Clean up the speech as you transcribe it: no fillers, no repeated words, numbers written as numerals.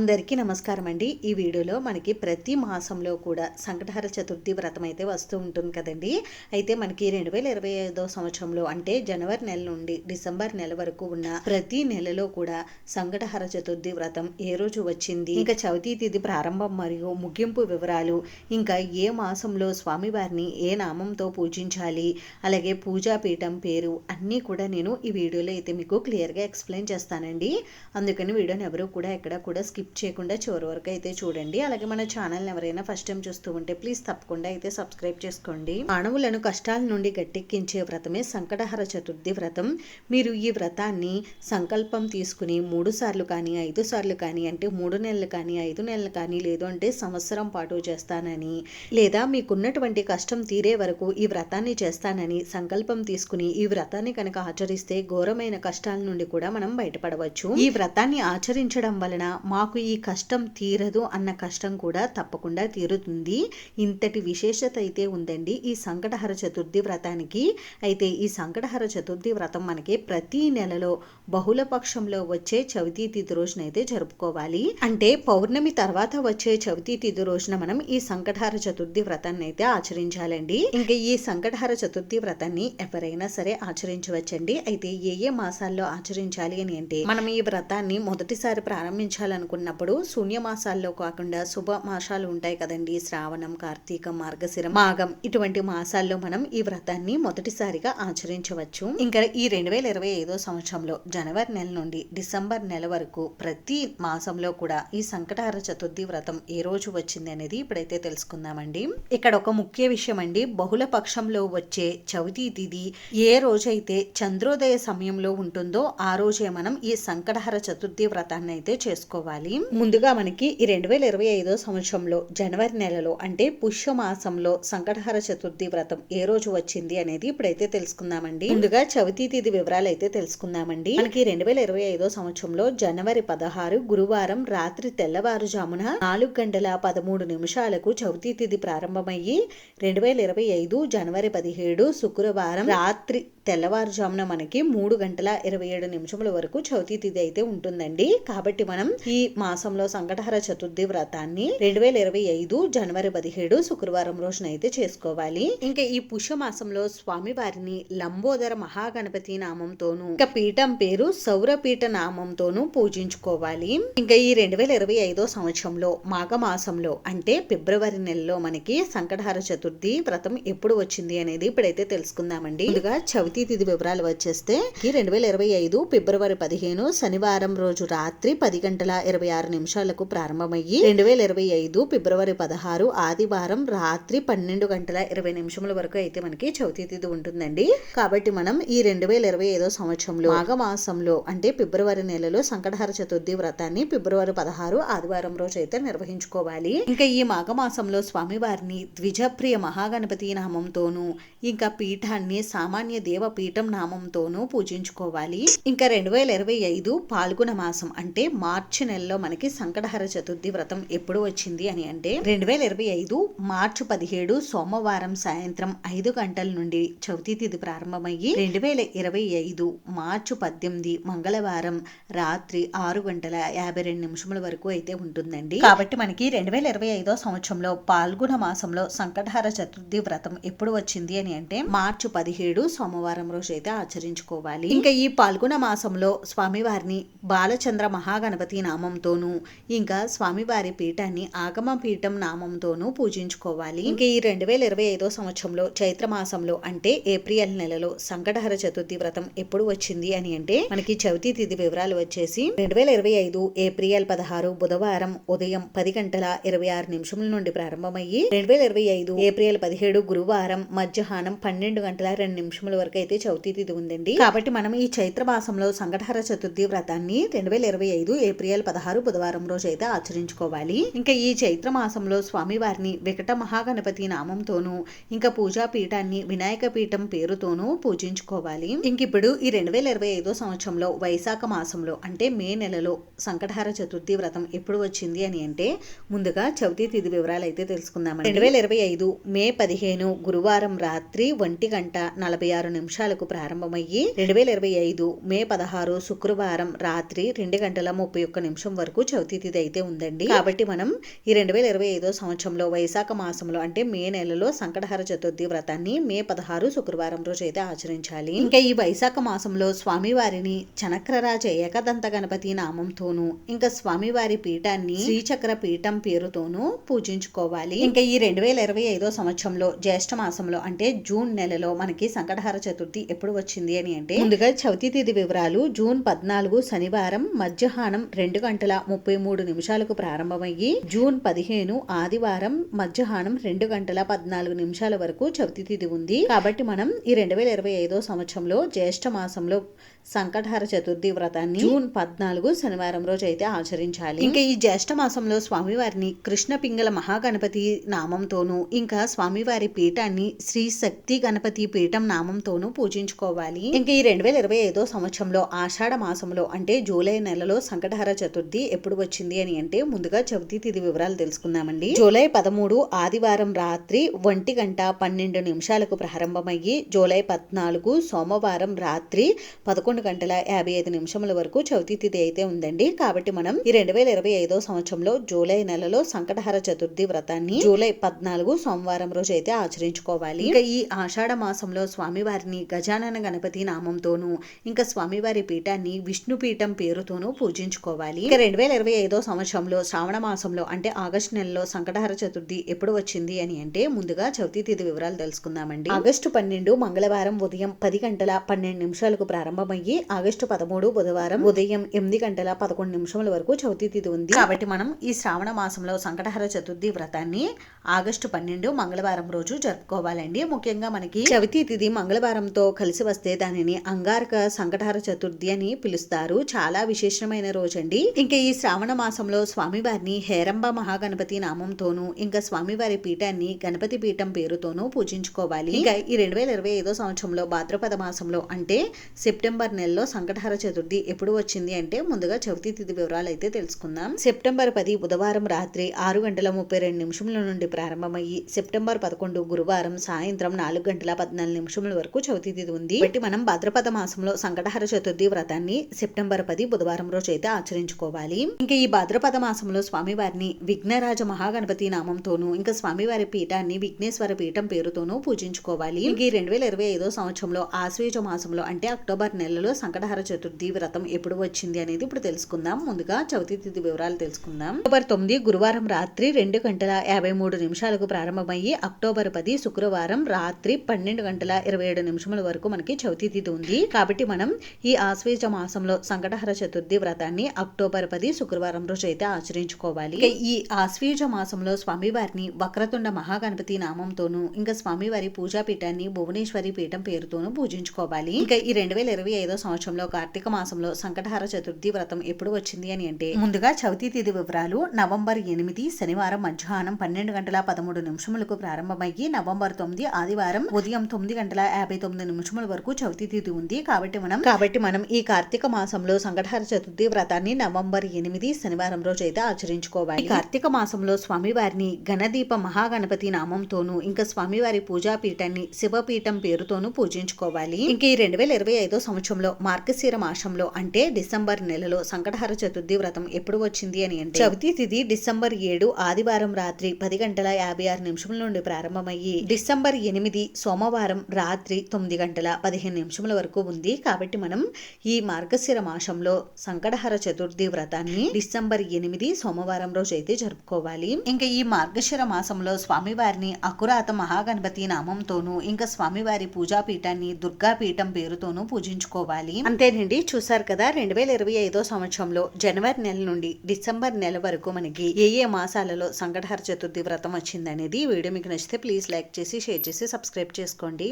అందరికీ నమస్కారం అండి. ఈ వీడియోలో మనకి ప్రతి మాసంలో కూడా సంకటహర చతుర్థి వ్రతం అయితే వస్తూ ఉంటుంది కదండి. అయితే మనకి 2025 సంవత్సరంలో అంటే జనవరి నెల నుండి డిసెంబర్ నెల వరకు ఉన్న ప్రతి నెలలో కూడా సంకటహర చతుర్థి వ్రతం ఏ రోజు వచ్చింది, ఇంకా చవితి తిథి ప్రారంభం మరియు ముగింపు వివరాలు, ఇంకా ఏ మాసంలో స్వామివారిని ఏ నామంతో పూజించాలి, అలాగే పూజాపీఠం పేరు అన్నీ కూడా నేను ఈ వీడియోలో అయితే మీకు క్లియర్గా ఎక్స్ప్లెయిన్ చేస్తానండి. అందుకని వీడియోని ఎవరు కూడా ఎక్కడ కూడా స్కిప్ చేయకుండా చివరి వరకు అయితే చూడండి. అలాగే మన ఛానల్ ఎవరైనా ఫస్ట్ టైం చూస్తూ ఉంటే ప్లీజ్ తప్పకుండా అయితే సబ్స్క్రైబ్ చేసుకోండి. మానవులను కష్టాల నుండి గట్టెక్కించే వ్రతమే సంకటహర చతుర్థి వ్రతం. మీరు ఈ వ్రతాన్ని సంకల్పం తీసుకుని 3 సార్లు కానీ 5 సార్లు కానీ, అంటే 3 నెలలు కానీ 5 నెలలు కానీ, లేదు అంటే సంవత్సరం పాటు చేస్తానని, లేదా మీకున్నటువంటి కష్టం తీరే వరకు ఈ వ్రతాన్ని చేస్తానని సంకల్పం తీసుకుని ఈ వ్రతాన్ని కనుక ఆచరిస్తే ఘోరమైన కష్టాల నుండి కూడా మనం బయటపడవచ్చు. ఈ వ్రతాన్ని ఆచరించడం వలన మాకు ఈ కష్టం తీరదు అన్న కష్టం కూడా తప్పకుండా తీరుతుంది. ఇంతటి విశేషత అయితే ఉందండి ఈ సంకటహర చతుర్థి వ్రతానికి. అయితే ఈ సంకటహర చతుర్థి వ్రతం మనకి ప్రతి నెలలో బహుళ పక్షంలో వచ్చే చవితి తిథి రోజున అయితే జరుపుకోవాలి. అంటే పౌర్ణమి తర్వాత వచ్చే చవితి తిథి రోజున మనం ఈ సంకటహర చతుర్థి వ్రతాన్ని అయితే ఆచరించాలండి. ఇంకా ఈ సంకటహర చతుర్థి వ్రతాన్ని ఎవరైనా సరే ఆచరించవచ్చండి. అయితే ఏ మాసాల్లో ఆచరించాలి అని అంటే, మనం ఈ వ్రతాన్ని మొదటిసారి ప్రారంభించాలనుకున్నప్పుడు శూన్య మాసాల్లో కాకుండా శుభ మాసాలు ఉంటాయి కదండి, శ్రావణం, కార్తీకం, మార్గశిరం, మాఘం, ఇటువంటి మాసాల్లో మనం ఈ వ్రతాన్ని మొదటిసారిగా ఆచరించవచ్చు. ఇంకా ఈ 2025 సంవత్సరంలో జనవరి నెల నుండి డిసెంబర్ నెల వరకు ప్రతి మాసంలో కూడా ఈ సంకటహర చతుర్థి వ్రతం ఏ రోజు వచ్చింది అనేది ఇప్పుడైతే తెలుసుకుందామండి. ఇక్కడ ఒక ముఖ్య విషయం అండి, బహుళ పక్షంలో వచ్చే చవితి తిథి ఏ రోజైతే చంద్రోదయ సమయంలో ఉంటుందో ఆ రోజే మనం ఈ సంకటహర చతుర్థి వ్రతాన్ని అయితే చేసుకోవాలి. ముందుగా మనకి ఈ 2025 సంవత్సరంలో జనవరి నెలలో అంటే పుష్యమాసంలో సంకటహర చతుర్థి వ్రతం ఏ రోజు వచ్చింది అనేది ఇప్పుడైతే తెలుసుకుందామండి. ముందుగా చవితి తిథి వివరాలు అయితే తెలుసుకుందామండి. మనకి 2025 సంవత్సరంలో జనవరి 16 గురువారం రాత్రి తెల్లవారుజామున 4:13 చవితి తిథి ప్రారంభమయ్యి 2025 జనవరి 17 శుక్రవారం రాత్రి తెల్లవారుజామున మనకి 3:27 వరకు చవితి తిథి అయితే ఉంటుందండి. కాబట్టి మనం ఈ మాసంలో సంకటహర చతుర్థి వ్రతాన్ని 2025 జనవరి 17 శుక్రవారం రోజున అయితే చేసుకోవాలి. ఇంకా ఈ పుష్య మాసంలో స్వామి వారిని లంబోదర మహాగణపతి నామంతోను, ఇంకా పీఠం పేరు సౌరపీఠ నామంతోను పూజించుకోవాలి. ఇంకా ఈ 2025 సంవత్సరంలో మాఘ మాసంలో అంటే ఫిబ్రవరి నెలలో మనకి సంకటహర చతుర్థి వ్రతం ఎప్పుడు వచ్చింది అనేది ఇప్పుడైతే తెలుసుకుందామండి. ముందుగా చవితి తిథి వివరాలు వచ్చేస్తే 2025 ఫిబ్రవరి 15 శనివారం రోజు రాత్రి 10:26 ప్రారంభమయ్యి 2025 ఫిబ్రవరి 16 ఆదివారం రాత్రి 12:20 వరకు అయితే మనకి చవితి తిథి ఉంటుందండి. కాబట్టి మనం ఈ 2025 సంవత్సరంలో మాఘమాసంలో అంటే ఫిబ్రవరి నెలలో సంకటహర చతుర్థి వ్రతాన్ని ఫిబ్రవరి 16 ఆదివారం రోజు అయితే నిర్వహించుకోవాలి. ఇంకా ఈ మాఘమాసంలో స్వామివారిని ద్విజప్రియ మహాగణపతి నామంతోను, ఇంకా పీఠాన్ని సామాన్య దేవ పీఠం నామంతోనూ పూజించుకోవాలి. ఇంకా 2025 పాల్గొన మాసం అంటే మార్చి నెలలో మనకి సంకటహర చతుర్థి వ్రతం ఎప్పుడు వచ్చింది అని అంటే 2025 మార్చి 17 సోమవారం సాయంత్రం 5 గంటల నుండి చవితి తిథి ప్రారంభమయ్యి 2025 మార్చి 18 మంగళవారం రాత్రి 6:52 వరకు అయితే ఉంటుందండి. కాబట్టి మనకి 2025 సంవత్సరంలో పాల్గొన మాసంలో సంకటహర చతుర్థి వ్రతం ఎప్పుడు వచ్చింది అని అంటే మార్చి 17 సోమవారం రోజు అయితే ఆచరించుకోవాలి. ఇంకా ఈ పాల్గొన మాసంలో స్వామివారిని బాలచంద్ర మహాగణపతి నామంతోను, ఇంకా స్వామివారి పీఠాన్ని ఆగమ పీఠం నామంతోను పూజించుకోవాలి. ఇంకా ఈ 2025 సంవత్సరంలో చైత్ర మాసంలో అంటే ఏప్రిల్ నెలలో సంకటహర చతుర్థి వ్రతం ఎప్పుడు వచ్చింది అని అంటే మనకి చవితి తిథి వివరాలు వచ్చేసి 2025 ఏప్రిల్ 16 బుధవారం ఉదయం 10:26 నుండి ప్రారంభమయ్యి 2025 ఏప్రిల్ 17 గురువారం మధ్యాహ్నం 12:02 వరకు అయితే చవితి తిథి ఉందండి. కాబట్టి మనం ఈ చైత్ర మాసంలో సంకటహర చతుర్థి వ్రతాన్ని 2025 ఏప్రిల్ 16 బుధవారం రోజు అయితే ఆచరించుకోవాలి. ఇంకా ఈ చైత్ర మాసంలో స్వామివారిని వికట మహాగణపతి నామంతోను, ఇంకా పూజా పీఠాన్ని వినాయక పీఠం పేరుతోనూ పూజించుకోవాలి. ఇంక ఇప్పుడు ఈ 2025 సంవత్సరంలో వైశాఖ మాసంలో అంటే మే నెలలో సంకటహర చతుర్థి వ్రతం ఎప్పుడు వచ్చింది అని అంటే ముందుగా చవితి తిథి వివరాలు అయితే తెలుసుకుందాం. 2025 మే 15 గురువారం రాత్రి రాత్రి 1:46 ప్రారంభమయ్యి 2025 మే 16 శుక్రవారం రాత్రి 2:31 వరకు చవితి తిథి అయితే ఉందండి. కాబట్టి మనం ఈ 2025 సంవత్సరంలో వైశాఖ మాసంలో అంటే మే నెలలో సంకటహర చతుర్థి వ్రతాన్ని మే 16 శుక్రవారం రోజు అయితే ఆచరించాలి. ఇంకా ఈ వైశాఖ మాసంలో స్వామివారిని చనక్రరాజ ఏకదంత గణపతి నామంతోనూ ఇంకా స్వామివారి పీఠాన్ని శ్రీచక్ర పీఠం పేరుతోనూ పూజించుకోవాలి. ఇంకా ఈ 2025 సంవత్సరంలో జ్యేష్ఠ మాసంలో అంటే జూన్ నెలలో మనకి సంకటహర చతుర్థి ఎప్పుడు వచ్చింది అని అంటే ముందుగా చవితి తిథి వివరాలు. జూన్ 14 శనివారం మధ్యాహ్నం 2:33 ప్రారంభమయ్యి జూన్ 15 ఆదివారం మధ్యాహ్నం 2:14 వరకు చవితి తిథి ఉంది. కాబట్టి మనం ఈ 2025 సంవత్సరంలో జ్యేష్ఠ మాసంలో సంకటహర చతుర్థి వ్రతాన్ని జూన్ 14 శనివారం రోజు అయితే ఆచరించాలి. ఇంకా ఈ జ్యేష్ఠ మాసంలో స్వామివారిని కృష్ణ పింగళ మహాగణపతి నామంతోనూ ఇంకా స్వామివారి పీఠాన్ని శ్రీ శక్తి గణపతి పీఠం నామంతోనూ పూజించుకోవాలి. ఇంకా ఈ 2025 సంవత్సరంలో ఆషాఢ మాసంలో అంటే జూలై నెలలో సంకటహర చతుర్థి ఎప్పుడు వచ్చింది అని అంటే ముందుగా చవితి తిథి వివరాలు తెలుసుకుందామండి. జూలై 13 ఆదివారం రాత్రి 1:12 ప్రారంభమయ్యి జూలై 14 సోమవారం రాత్రి 11:55 వరకు చవితి తిథి అయితే ఉందండి. కాబట్టి మనం ఈ 2025 సంవత్సరంలో జూలై నెలలో సంకటహర చతుర్థి వ్రతాన్ని జూలై 14 సోమవారం రోజు అయితే ఆచరించుకోవాలి. ఇంకా ఈ ఆషాఢ మాసంలో స్వామివారిని గజానన గణపతి నామంతోనూ ఇంకా స్వామివారి పీఠాన్ని విష్ణు పీఠం పేరుతోనూ పూజించుకోవాలి. ఇంకా 2025 సంవత్సరంలో శ్రావణ మాసంలో అంటే ఆగస్టు నెలలో సంకటహర చతుర్థి ఎప్పుడు వచ్చింది అని అంటే ముందుగా చవితి తిథి వివరాలు తెలుసుకుందామండి. ఆగస్టు 12 మంగళవారం ఉదయం 10:12 ప్రారంభమయ్యి ఆగస్టు 13 బుధవారం ఉదయం 8:11 వరకు చవితి తిథి ఉంది. కాబట్టి మనం ఈ శ్రావణ మాసంలో సంకటహర చతుర్థి వ్రతాన్ని ఆగస్టు 12 మంగళవారం రోజు జరుపుకోవాలండి. ముఖ్యంగా మనకి చవితి తిథి మంగళవారంతో కలిసి వస్తే దానిని అంగారక సంకటహర చతుర్థి అని పిలుస్తారు. చాలా విశేషమైన రోజు అండి. ఇంకా ఈ శ్రావణ మాసంలో స్వామివారిని హేరంబ మహాగణపతి నామంతోనూ ఇంకా స్వామివారి పీఠాన్ని గణపతి పీఠం పేరుతోనూ పూజించుకోవాలి. ఇంకా ఈ 2025 సంవత్సరంలో భాద్రపద మాసంలో అంటే సెప్టెంబర్ నెలలో సంకటహర చతుర్థి ఎప్పుడు వచ్చింది అంటే ముందుగా చవితి తిథి వివరాలు అయితే తెలుసుకుందాం. సెప్టెంబర్ 10 బుధవారం రాత్రి 6:32 నుండి ప్రారంభమయ్యి సెప్టెంబర్ 11 గురువారం సాయంత్రం 4:14 వరకు చవితి తిథి ఉంది. కాబట్టి మనం భాద్రపద మాసంలో సంకటహర చతుర్థి వ్రతాన్ని సెప్టెంబర్ 10 బుధవారం రోజు అయితే ఆచరించుకోవాలి. ఇంకా ఈ భాద్రపద మాసంలో స్వామివారిని విఘ్నరాజ మహాగణపతి నామంతోనూ ఇంకా స్వామివారి పీఠాన్ని విఘ్నేశ్వర పీఠం పేరుతోనూ పూజించుకోవాలి. ఇంక ఈ 2025 సంవత్సరంలో ఆశ్వేజ మాసంలో అంటే అక్టోబర్ నెలలో సంకటహర చతుర్థి వ్రతం ఎప్పుడు వచ్చింది అనేది ఇప్పుడు తెలుసుకుందాం. ముందుగా చవితి తిథి వివరాలు తెలుసుకుందాం. అక్టోబర్ 9 గురువారం రాత్రి 2:53 ప్రారంభమయ్యి అక్టోబర్ 10 శుక్రవారం రాత్రి 12:27 వరకు మనకి చవితి తిథి ఉంది. కాబట్టి మనం ఈ ఆశ్వేజ మాసంలో సంకటహర చతుర్థి వ్రతాన్ని అక్టోబర్ 10 శుక్రవారం రోజు అయితే ఆచరించుకోవాలి. ఈ ఆశ్వేజ మాసంలో స్వామివారిని వక్రతుండ మహాగణపతి నామంతోనూ ఇంకా స్వామివారి పూజా పీఠాన్ని భువనేశ్వరి పీఠం పేరుతోనూ పూజించుకోవాలి. ఇంకా ఈ 2025 సంవత్సరంలో కార్తీక మాసంలో సంకటహర చతుర్థి వ్రతం ఎప్పుడు వచ్చింది అని అంటే ముందుగా చవితి తిథి వివరాలు. నవంబర్ 8 శనివారం మధ్యాహ్నం 12:13 ప్రారంభమయ్యి నవంబర్ 9 ఆదివారం ఉదయం 9:59 వరకు చవితి తిథి ఉంది. కాబట్టి మనం ఈ కార్తీక మాసంలో సంకటహర చతుర్థి వ్రతాన్ని నవంబర్ 8 శనివారం రోజు అయితే ఆచరించుకోవాలి. కార్తీక మాసంలో స్వామివారిని గణదీప మహాగణపతి నామంతోనూ ఇంకా స్వామివారి పూజా పీఠాన్ని శివపీఠం పేరుతోనూ పూజించుకోవాలి. ఇంకా ఈ 2025 సంవత్సరంలో మార్గశిర మాసంలో అంటే డిసెంబర్ నెలలో సంకటహర చతుర్థి వ్రతం ఎప్పుడు వచ్చింది అని అంటే చవితి తిథి డిసెంబర్ 7 ఆదివారం రాత్రి 10:56 నుండి ప్రారంభమయ్యి డిసెంబర్ 8 సోమవారం రాత్రి 9:15 వరకు ఉంది. కాబట్టి మనం ఈ మార్గశిర మాసంలో సంకటహర చతుర్థి వ్రతాన్ని డిసెంబర్ 8 సోమవారం రోజు అయితే జరుపుకోవాలి. ఇంకా ఈ మార్గశిర మాసంలో స్వామివారిని అకురాత మహాగణపతి నామంతోనూ ఇంకా స్వామివారి పూజా పీఠాన్ని దుర్గా పీఠం పేరుతోనూ పూజించుకోవాలి. అంతేనండి, చూసారు కదా 2025 సంవత్సరంలో జనవరి నెల నుండి డిసెంబర్ నెల వరకు మనకి ఏ మాసాలలో సంకటహర చతుర్థి వ్రతం వచ్చిందనేది. వీడియో మీకు నచ్చితే ప్లీజ్ లైక్ చేసి షేర్ చేసి సబ్స్క్రైబ్ చేసుకోండి.